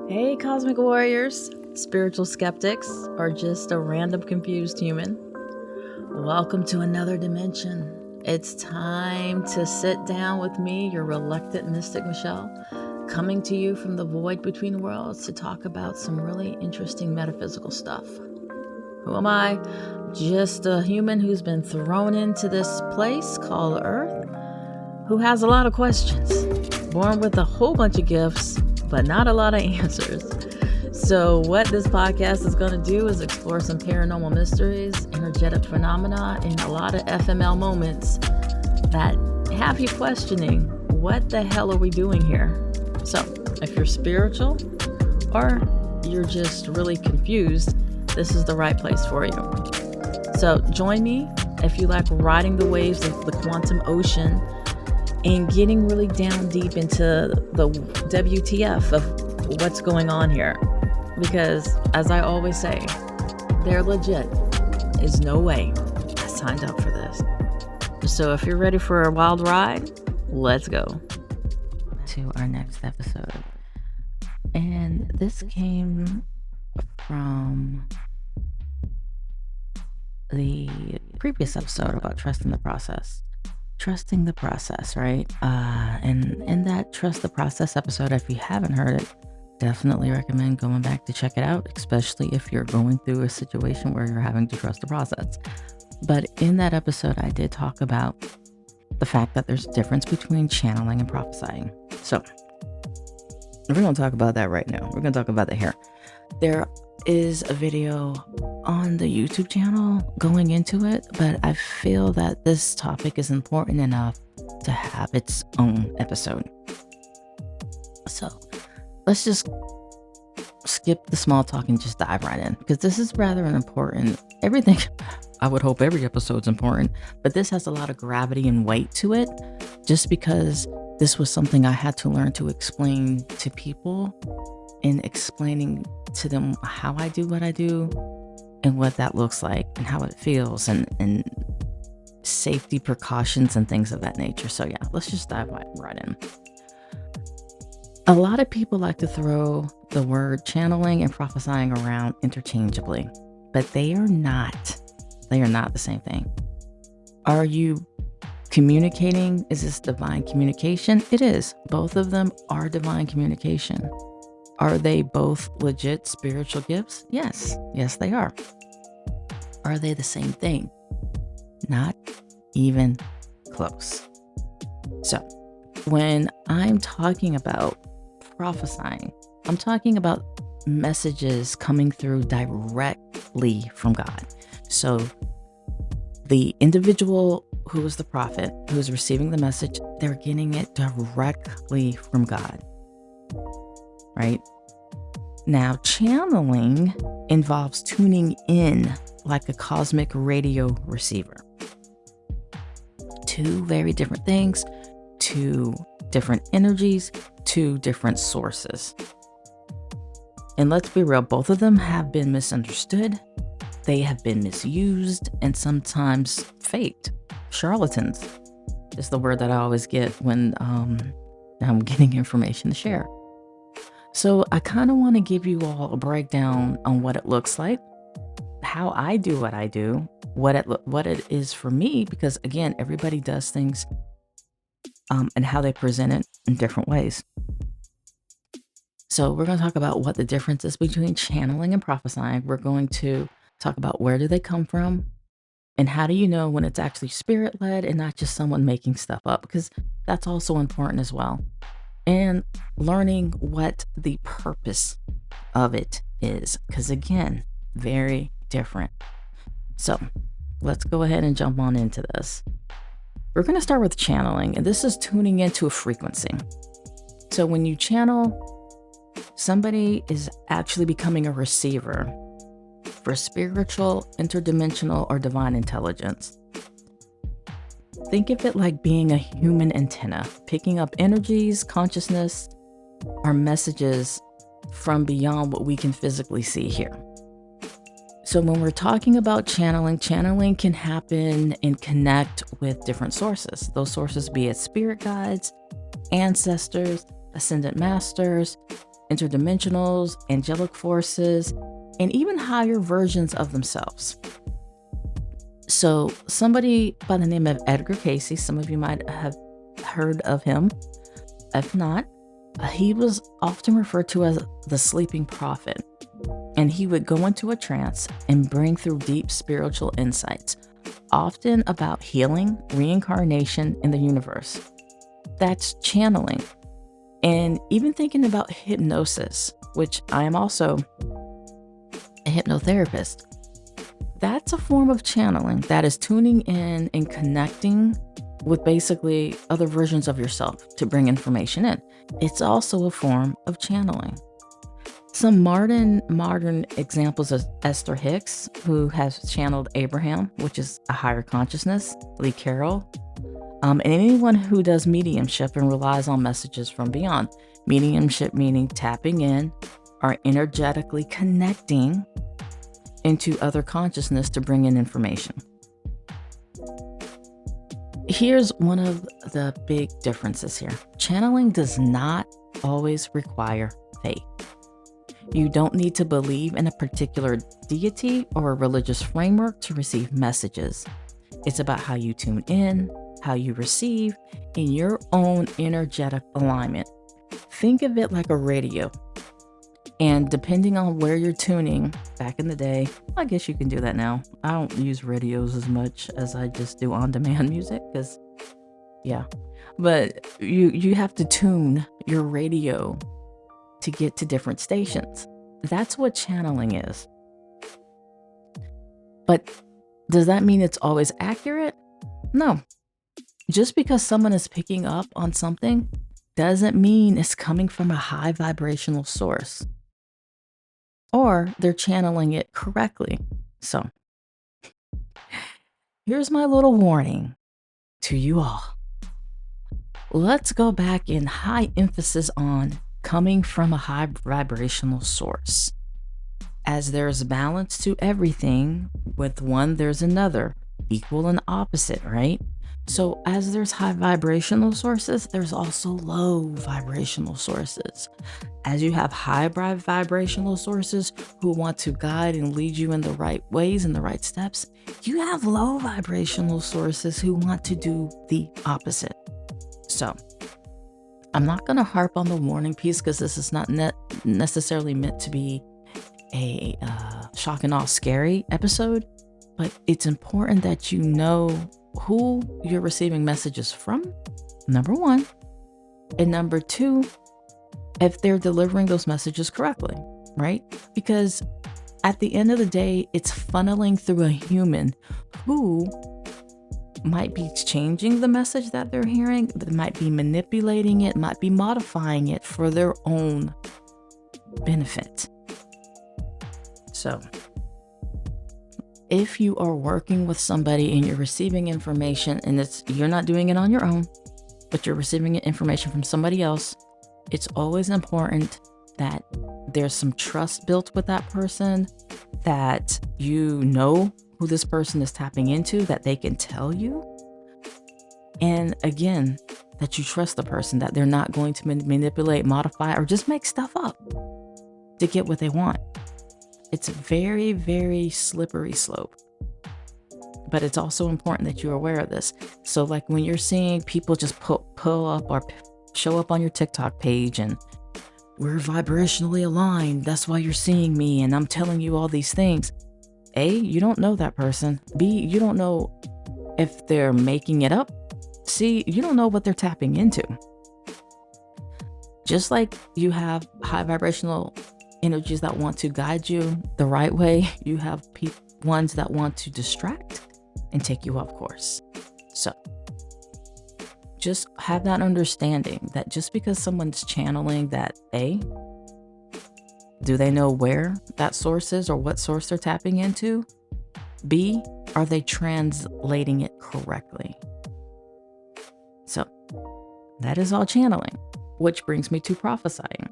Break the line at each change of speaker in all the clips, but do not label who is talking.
Hey, cosmic warriors, spiritual skeptics, or just a random confused human. Welcome to another dimension. It's time to sit down with me, your reluctant mystic Michelle, coming to you from the void between worlds to talk about some really interesting metaphysical stuff. Who am I? Just a human who's been thrown into this place called Earth, who has a lot of questions, born with a whole bunch of gifts, but not a lot of answers. So what this podcast is going to do is explore some paranormal mysteries, energetic phenomena, and a lot of FML moments that have you questioning, what the hell are we doing here? So if you're spiritual or you're just really confused, this is the right place for you. So join me if you like riding the waves of the quantum ocean and getting really down deep into the WTF of what's going on here. Because, as I always say, they're legit. There's no way I signed up for this. So if you're ready for a wild ride, let's go. To our next episode. And this came from the previous episode about trusting the process. Trusting the process, right? And in that Trust the Process episode, if you haven't heard it, definitely recommend going back to check it out, especially if you're going through a situation where you're having to trust the process. But in that episode, I did talk about the fact that there's a difference between channeling and prophesying. So we're going to talk about that right now. We're going to talk about that here. There is a video on the YouTube channel going into it, but I feel that this topic is important enough to have its own episode. So let's just skip the small talk and just dive right in, because this is rather an important, everything, I would hope every episode's important, but this has a lot of gravity and weight to it, just because this was something I had to learn to explain to people, in explaining to them how I do what I do and what that looks like and how it feels, and safety precautions and things of that nature. So yeah, let's just dive right in. A lot of people like to throw the word channeling and prophesying around interchangeably, but they are not the same thing. Are you communicating? Is this divine communication? It is. Both of them are divine communication. Are they both legit spiritual gifts? Yes, they are. Are they the same thing? Not even close. So when I'm talking about prophesying, I'm talking about messages coming through directly from God. So the individual who is the prophet, who is receiving the message, they're getting it directly from God. Right? Now, channeling involves tuning in like a cosmic radio receiver. Two very different things, two different energies, two different sources. And let's be real, both of them have been misunderstood. They have been misused and sometimes faked. Charlatans is the word that I always get when I'm getting information to share. So I kind of want to give you all a breakdown on what it looks like, how I do what I do, what it is for me, because again, everybody does things and how they present it in different ways. So we're going to talk about what the difference is between channeling and prophesying. We're going to talk about where do they come from and how do you know when it's actually spirit-led and not just someone making stuff up, because that's also important as well. And learning what the purpose of it is, because again, very different. So let's go ahead and jump on into this. We're going to start with channeling, and this is tuning into a frequency. So when you channel, somebody is actually becoming a receiver for spiritual, interdimensional, or divine intelligence. Think of it like being a human antenna, picking up energies, consciousness, or messages from beyond what we can physically see here. So when we're talking about channeling can happen and connect with different sources. Those sources be it spirit guides, ancestors, ascended masters, interdimensionals, angelic forces, and even higher versions of themselves. So somebody by the name of Edgar Cayce, some of you might have heard of him. If not, he was often referred to as the sleeping prophet. And he would go into a trance and bring through deep spiritual insights, often about healing, reincarnation, in the universe. That's channeling. And even thinking about hypnosis, which I am also a hypnotherapist. That's a form of channeling that is tuning in and connecting with basically other versions of yourself to bring information in. It's also a form of channeling. Some modern examples of Esther Hicks, who has channeled Abraham, which is a higher consciousness, Lee Carroll, and anyone who does mediumship and relies on messages from beyond. Mediumship meaning tapping in or energetically connecting into other consciousness to bring in information. Here's one of the big differences here. Channeling does not always require faith. You don't need to believe in a particular deity or a religious framework to receive messages. It's about how you tune in, how you receive, in your own energetic alignment. Think of it like a radio. And depending on where you're tuning, back in the day, I guess you can do that now. I don't use radios as much as I just do on-demand music because, yeah. But you have to tune your radio to get to different stations. That's what channeling is. But does that mean it's always accurate? No. Just because someone is picking up on something doesn't mean it's coming from a high vibrational source or they're channeling it correctly. So here's my little warning to you all. Let's go back in high emphasis on coming from a high vibrational source. As there's balance to everything, with one there's another, equal and opposite, right? So as there's high vibrational sources, there's also low vibrational sources. As you have high vibrational sources who want to guide and lead you in the right ways and the right steps, you have low vibrational sources who want to do the opposite. So I'm not going to harp on the warning piece because this is not necessarily meant to be a shock and awe scary episode, but it's important that you know who you're receiving messages from, number one, and number two, if they're delivering those messages correctly, right? Because at the end of the day, it's funneling through a human who might be changing the message that they're hearing, but might be manipulating it, might be modifying it for their own benefit. So if you are working with somebody and you're receiving information and you're not doing it on your own, but you're receiving information from somebody else, it's always important that there's some trust built with that person, that you know who this person is tapping into, that they can tell you. And again, that you trust the person, that they're not going to manipulate, modify, or just make stuff up to get what they want. It's a very, very slippery slope. But it's also important that you're aware of this. So like when you're seeing people just pull up or show up on your TikTok page and we're vibrationally aligned, that's why you're seeing me and I'm telling you all these things. A, you don't know that person. B, you don't know if they're making it up. C, you don't know what they're tapping into. Just like you have high vibrational energies that want to guide you the right way, you have ones that want to distract and take you off course. So just have that understanding that just because someone's channeling that, A, do they know where that source is or what source they're tapping into? B, are they translating it correctly? So that is all channeling, which brings me to prophesying.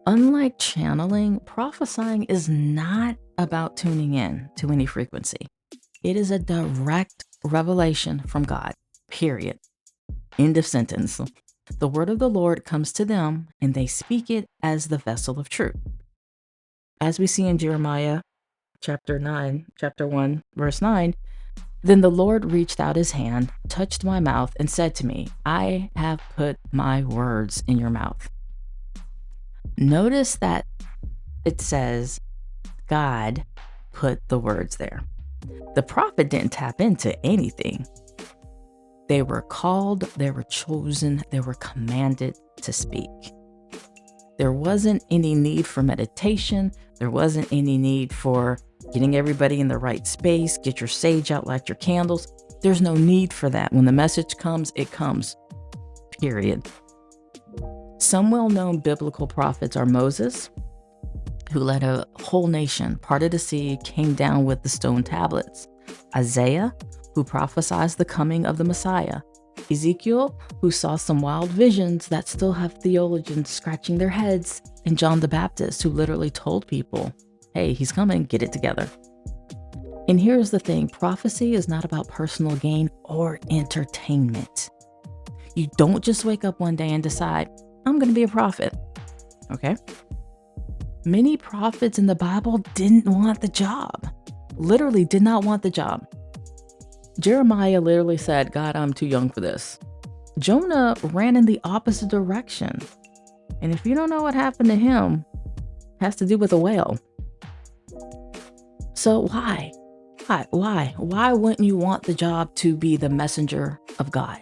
Unlike channeling, prophesying is not about tuning in to any frequency. It is a direct revelation from God, period. End of sentence. The word of the Lord comes to them, and they speak it as the vessel of truth. As we see in Jeremiah chapter 1, verse 9, then the Lord reached out his hand, touched my mouth, and said to me, I have put my words in your mouth. Notice that it says God put the words there. The prophet didn't tap into anything. They were called, they were chosen, they were commanded to speak. There wasn't any need for meditation. There wasn't any need for getting everybody in the right space, get your sage out, light your candles. There's no need for that. When the message comes, it comes, period. Some well-known biblical prophets are Moses, who led a whole nation, parted the sea, came down with the stone tablets. Isaiah, who prophesied the coming of the Messiah. Ezekiel, who saw some wild visions that still have theologians scratching their heads. And John the Baptist, who literally told people, hey, he's coming, get it together. And here's the thing, prophecy is not about personal gain or entertainment. You don't just wake up one day and decide, I'm going to be a prophet, okay? Many prophets in the Bible didn't want the job, literally did not want the job. Jeremiah literally said, God, I'm too young for this. Jonah ran in the opposite direction. And if you don't know what happened to him, it has to do with a whale. So why? Why wouldn't you want the job to be the messenger of God?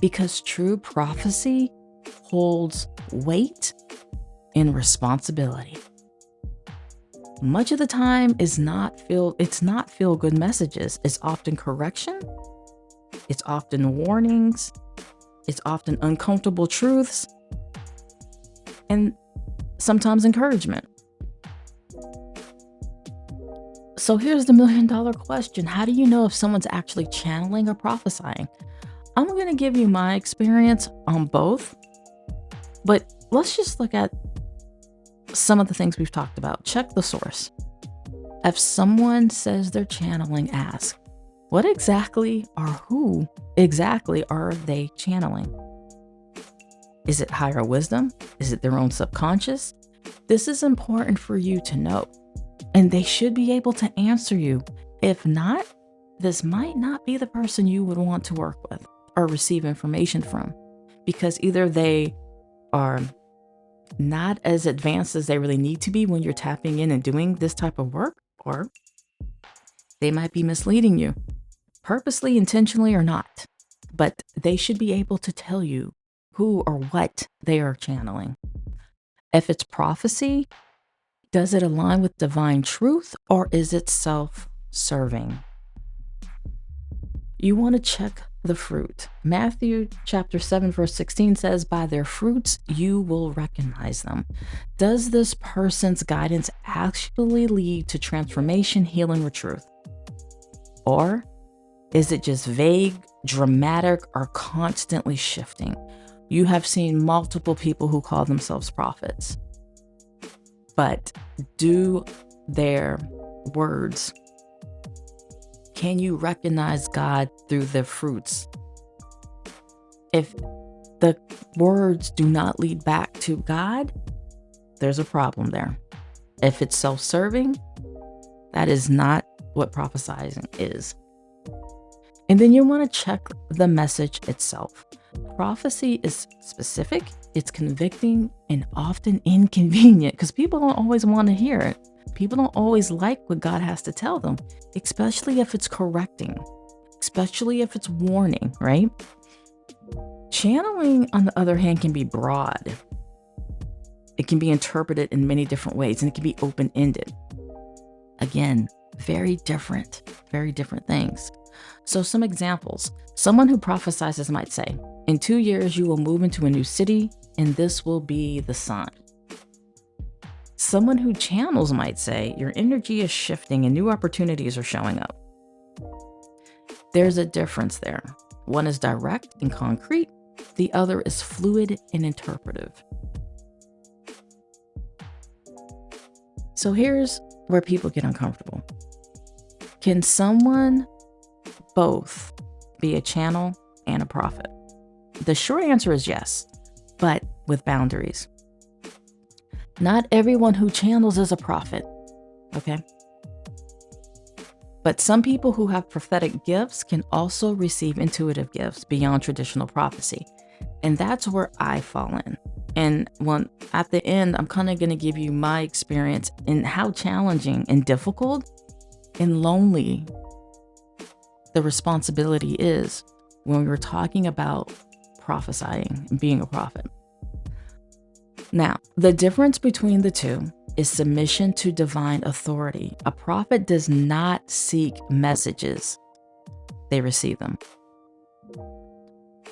Because true prophecy holds weight and responsibility. Much of the time it's not feel good messages. It's often correction. It's often warnings. It's often uncomfortable truths. And sometimes encouragement. So here's the $1 million question. How do you know if someone's actually channeling or prophesying? I'm going to give you my experience on both, but let's just look at some of the things we've talked about. Check the source. If someone says they're channeling, ask, what exactly or who exactly are they channeling? Is it higher wisdom? Is it their own subconscious? This is important for you to know, and they should be able to answer you. If not, this might not be the person you would want to work with or receive information from, because either they are not as advanced as they really need to be when you're tapping in and doing this type of work, or they might be misleading you, purposely, intentionally, or not. But they should be able to tell you who or what they are channeling. If it's prophecy, does it align with divine truth, or is it self-serving? You want to check the fruit. Matthew chapter 7, verse 16 says, by their fruits you will recognize them. Does this person's guidance actually lead to transformation, healing, or truth? Or is it just vague, dramatic, or constantly shifting? You have seen multiple people who call themselves prophets, but do their words, can you recognize God through the fruits? If the words do not lead back to God, there's a problem there. If it's self-serving, that is not what prophesying is. And then you want to check the message itself. Prophecy is specific, it's convicting, and often inconvenient because people don't always want to hear it. People don't always like what God has to tell them, especially if it's correcting, especially if it's warning, right? Channeling, on the other hand, can be broad. It can be interpreted in many different ways, and it can be open-ended. Again, very different things. So some examples. Someone who prophesies might say, in 2 years, you will move into a new city, and this will be the sign. Someone who channels might say, your energy is shifting and new opportunities are showing up. There's a difference there. One is direct and concrete. The other is fluid and interpretive. So here's where people get uncomfortable. Can someone both be a channel and a prophet? The short answer is yes, but with boundaries. Not everyone who channels is a prophet, okay? But some people who have prophetic gifts can also receive intuitive gifts beyond traditional prophecy. And that's where I fall in. And at the end, I'm kind of going to give you my experience in how challenging and difficult and lonely the responsibility is when we were talking about prophesying and being a prophet. Now, the difference between the two is submission to divine authority. A prophet does not seek messages, they receive them.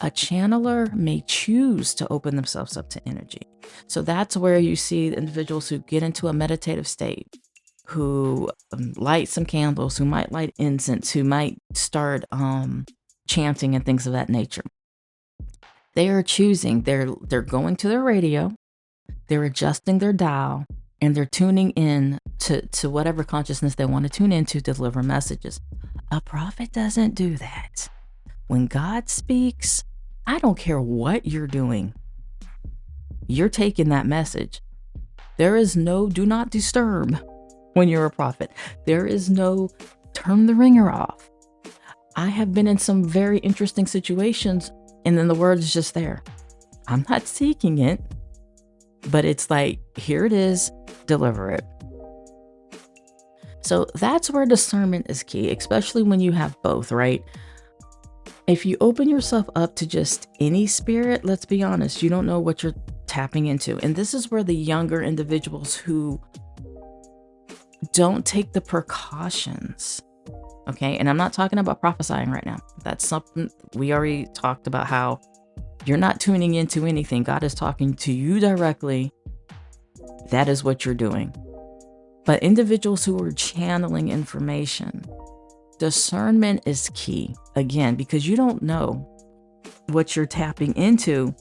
A channeler may choose to open themselves up to energy. So that's where you see individuals who get into a meditative state, who light some candles, who might light incense, who might start chanting and things of that nature. They are choosing, they're going to their radio, they're adjusting their dial, and they're tuning in to whatever consciousness they want to tune into to deliver messages. A prophet doesn't do that. When God speaks, I don't care what you're doing. You're taking that message. There is no do not disturb when you're a prophet. There is no turn the ringer off. I have been in some very interesting situations, and then the word is just there. I'm not seeking it, but it's like, here it is, deliver it. So that's where discernment is key, especially when you have both, right? If you open yourself up to just any spirit, let's be honest, you don't know what you're tapping into. And this is where the younger individuals who don't take the precautions, okay? And I'm not talking about prophesying right now. That's something we already talked about, how you're not tuning into anything. God is talking to you directly. That is what you're doing. But individuals who are channeling information, discernment is key, again, because you don't know what you're tapping into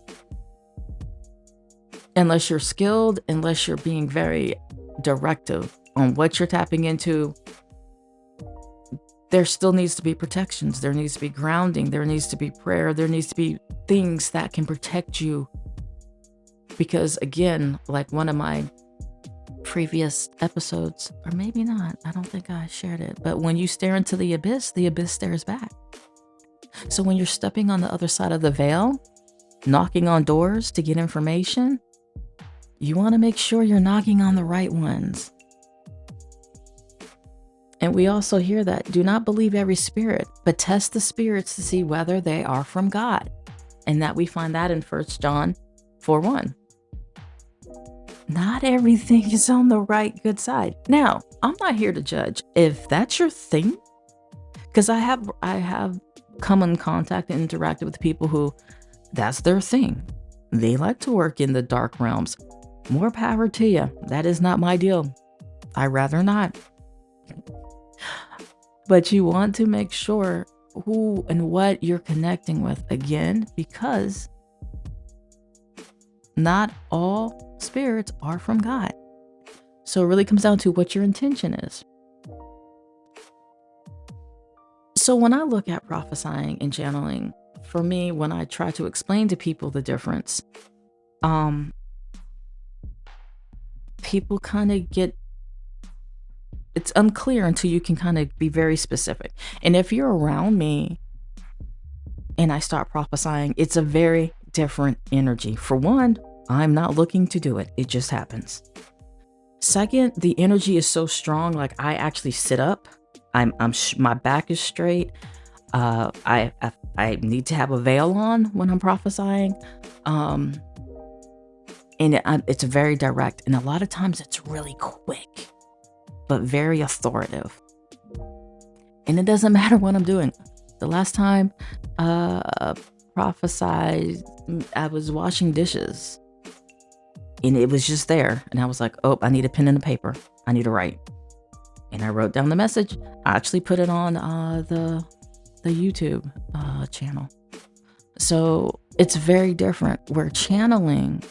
unless you're skilled, unless you're being very directive on what you're tapping into. There still needs to be protections. There needs to be grounding. There needs to be prayer. There needs to be things that can protect you. Because again, like one of my previous episodes, or maybe not, I don't think I shared it, but when you stare into the abyss stares back. So when you're stepping on the other side of the veil, knocking on doors to get information, you want to make sure you're knocking on the right ones. And we also hear that, do not believe every spirit, but test the spirits to see whether they are from God. And that we find that in 1 John 4:1. Not everything is on the right, good side. Now, I'm not here to judge. If that's your thing, because I have come in contact and interacted with people who that's their thing. They like to work in the dark realms. More power to you. That is not my deal. I'd rather not. But you want to make sure who and what you're connecting with, again, because not all spirits are from God. So it really comes down to what your intention is. So when I look at prophesying and channeling, for me, when I try to explain to people the difference, people kind of get, it's unclear until you can kind of be very specific. And if you're around me and I start prophesying, it's a very different energy. For one, I'm not looking to do it. It just happens. Second, the energy is so strong. Like I actually sit up. My back is straight. I need to have a veil on when I'm prophesying. And it's very direct. And a lot of times it's really quick, but very authoritative. And it doesn't matter what I'm doing. The last time prophesied, I was washing dishes. And it was just there. And I was like, oh, I need a pen and a paper. I need to write. And I wrote down the message. I actually put it on the YouTube channel. So it's very different. Where channeling,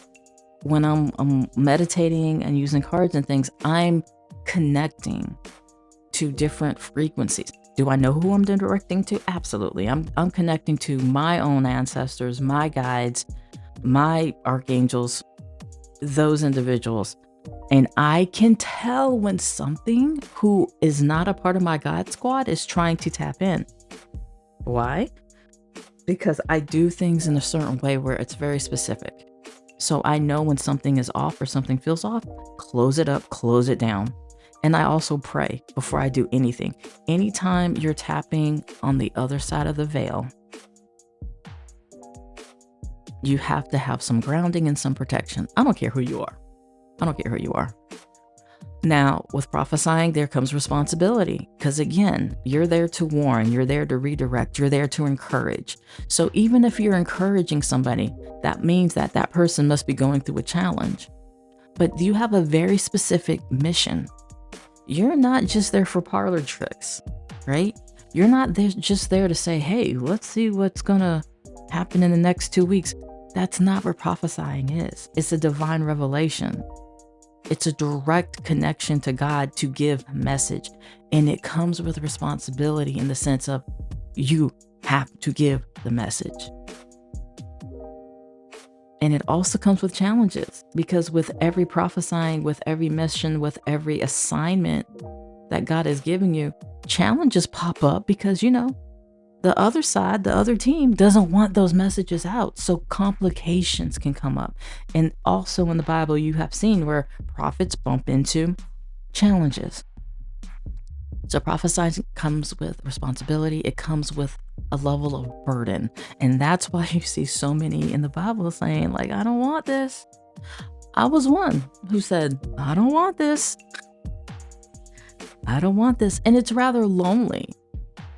when I'm meditating and using cards and things, I'm connecting to different frequencies. Do I know who I'm directing to? Absolutely. I'm connecting to my own ancestors, my guides, my archangels, those individuals. And I can tell when something who is not a part of my God squad is trying to tap in. Why? Because I do things in a certain way where it's very specific. So I know when something is off or something feels off, close it up, close it down. And I also pray before I do anything. Anytime you're tapping on the other side of the veil, you have to have some grounding and some protection. I don't care who you are. I don't care who you are. Now, with prophesying, there comes responsibility. Because again, you're there to warn, you're there to redirect, you're there to encourage. So even if you're encouraging somebody, that means that that person must be going through a challenge. But you have a very specific mission. You're not just there for parlor tricks, right? You're not just there to say, hey, let's see what's going to happen in the next 2 weeks. That's not what prophesying is. It's a divine revelation. It's a direct connection to God to give message. And it comes with responsibility in the sense of you have to give the message. And it also comes with challenges, because with every prophesying, with every mission, with every assignment that God is giving you, challenges pop up because, the other side, the other team doesn't want those messages out. So complications can come up. And also in the Bible, you have seen where prophets bump into challenges. So prophesying comes with responsibility. It comes with a level of burden. And that's why you see so many in the Bible saying, like, I don't want this. I was one who said, I don't want this. I don't want this. And it's rather lonely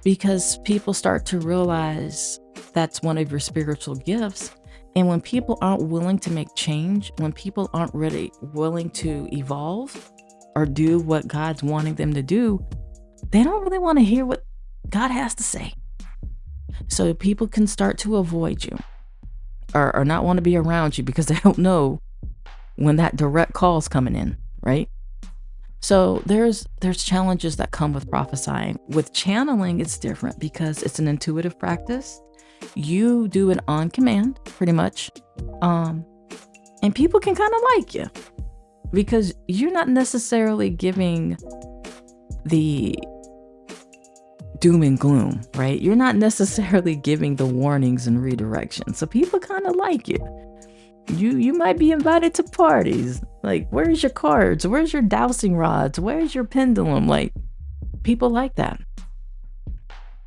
because people start to realize that's one of your spiritual gifts. And when people aren't willing to make change, when people aren't really willing to evolve or do what God's wanting them to do, they don't really want to hear what God has to say. So people can start to avoid you or not want to be around you because they don't know when that direct call is coming in, right? So there's challenges that come with prophesying. With channeling, it's different because it's an intuitive practice. You do it on command, pretty much. And people can kind of like you because you're not necessarily giving the doom and gloom, right? You're not necessarily giving the warnings and redirection. So people kind of like you. You might be invited to parties. Like, where's your cards? Where's your dowsing rods? Where's your pendulum? Like, people like that.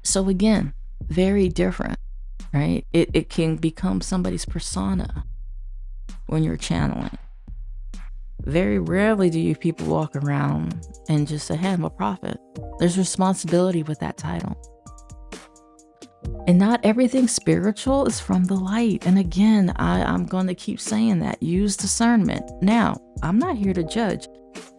So again, very different, right? It can become somebody's persona when you're channeling. Very rarely do you people walk around and just say, hey, I'm a prophet. There's responsibility with that title. And not everything spiritual is from the light. And again, I'm going to keep saying that. Use discernment. Now, I'm not here to judge.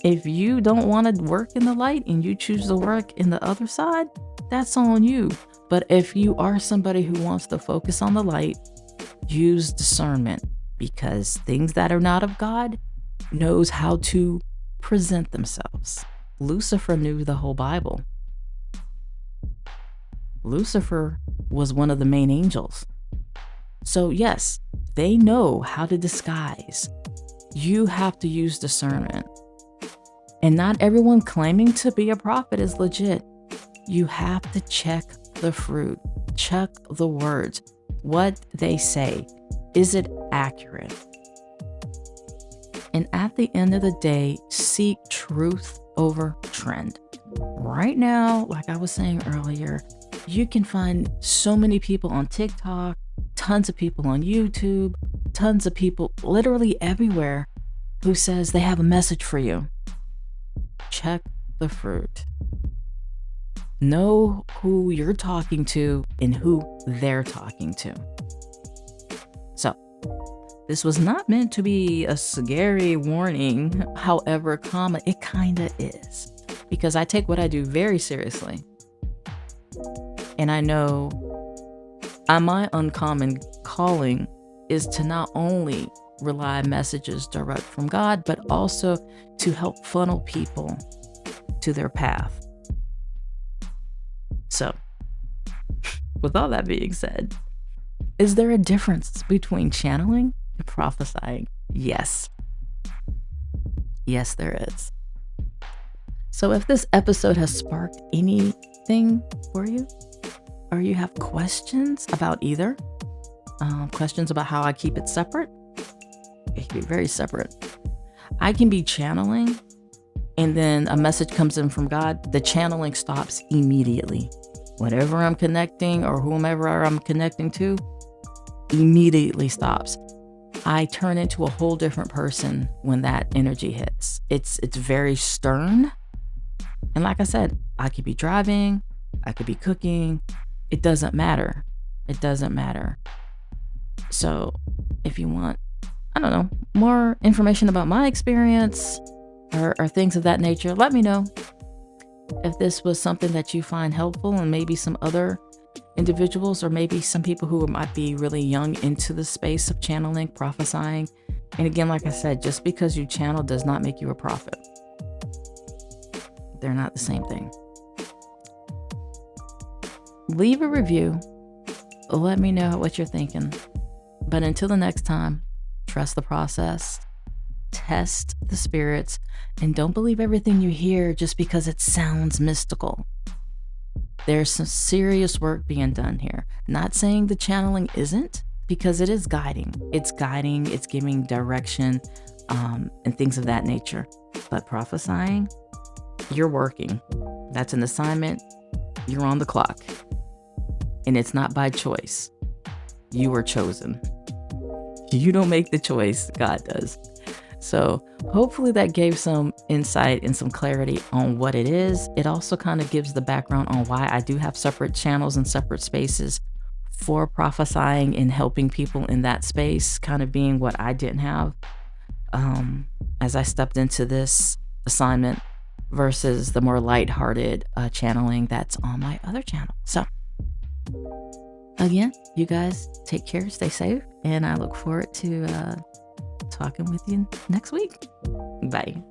If you don't want to work in the light and you choose to work in the other side, that's on you. But if you are somebody who wants to focus on the light, use discernment, because things that are not of God knows how to present themselves. Lucifer knew the whole Bible. Lucifer was one of the main angels. So yes, they know how to disguise. You have to use discernment. And not everyone claiming to be a prophet is legit. You have to check the fruit, check the words, what they say. Is it accurate? And at the end of the day, seek truth over trend. Right now, like I was saying earlier, you can find so many people on TikTok, tons of people on YouTube, tons of people literally everywhere who says they have a message for you. Check the fruit. Know who you're talking to and who they're talking to. So, this was not meant to be a scary warning. However, it kind of is. Because I take what I do very seriously. And I know my uncommon calling is to not only rely on messages direct from God, but also to help funnel people to their path. So, with all that being said, is there a difference between channeling and prophesying? Yes. Yes, there is. So if this episode has sparked anything for you, or you have questions about either, questions about how I keep it separate, it can be very separate. I can be channeling, and then a message comes in from God. The channeling stops immediately. Whatever I'm connecting or whomever I'm connecting to immediately stops. I turn into a whole different person when that energy hits. It's very stern. And like I said, I could be driving, I could be cooking. It doesn't matter. It doesn't matter. So if you want, I don't know, more information about my experience or things of that nature, let me know. If this was something that you find helpful, and maybe some other individuals, or maybe some people who might be really young into the space of channeling, prophesying. And again, like I said, just because you channel does not make you a prophet. They're not the same thing. Leave a review. Let me know what you're thinking. But until the next time, trust the process, test the spirits, and don't believe everything you hear just because it sounds mystical. There's some serious work being done here. Not saying the channeling isn't, because it is guiding. It's guiding, it's giving direction, and things of that nature. But prophesying, you're working. That's an assignment. You're on the clock. And it's not by choice. You were chosen. You don't make the choice, God does. So hopefully that gave some insight and some clarity on what it is. It also kind of gives the background on why I do have separate channels and separate spaces for prophesying and helping people in that space, kind of being what I didn't have as I stepped into this assignment versus the more lighthearted channeling that's on my other channel. So again, you guys take care, stay safe, and I look forward to talking with you next week. Bye.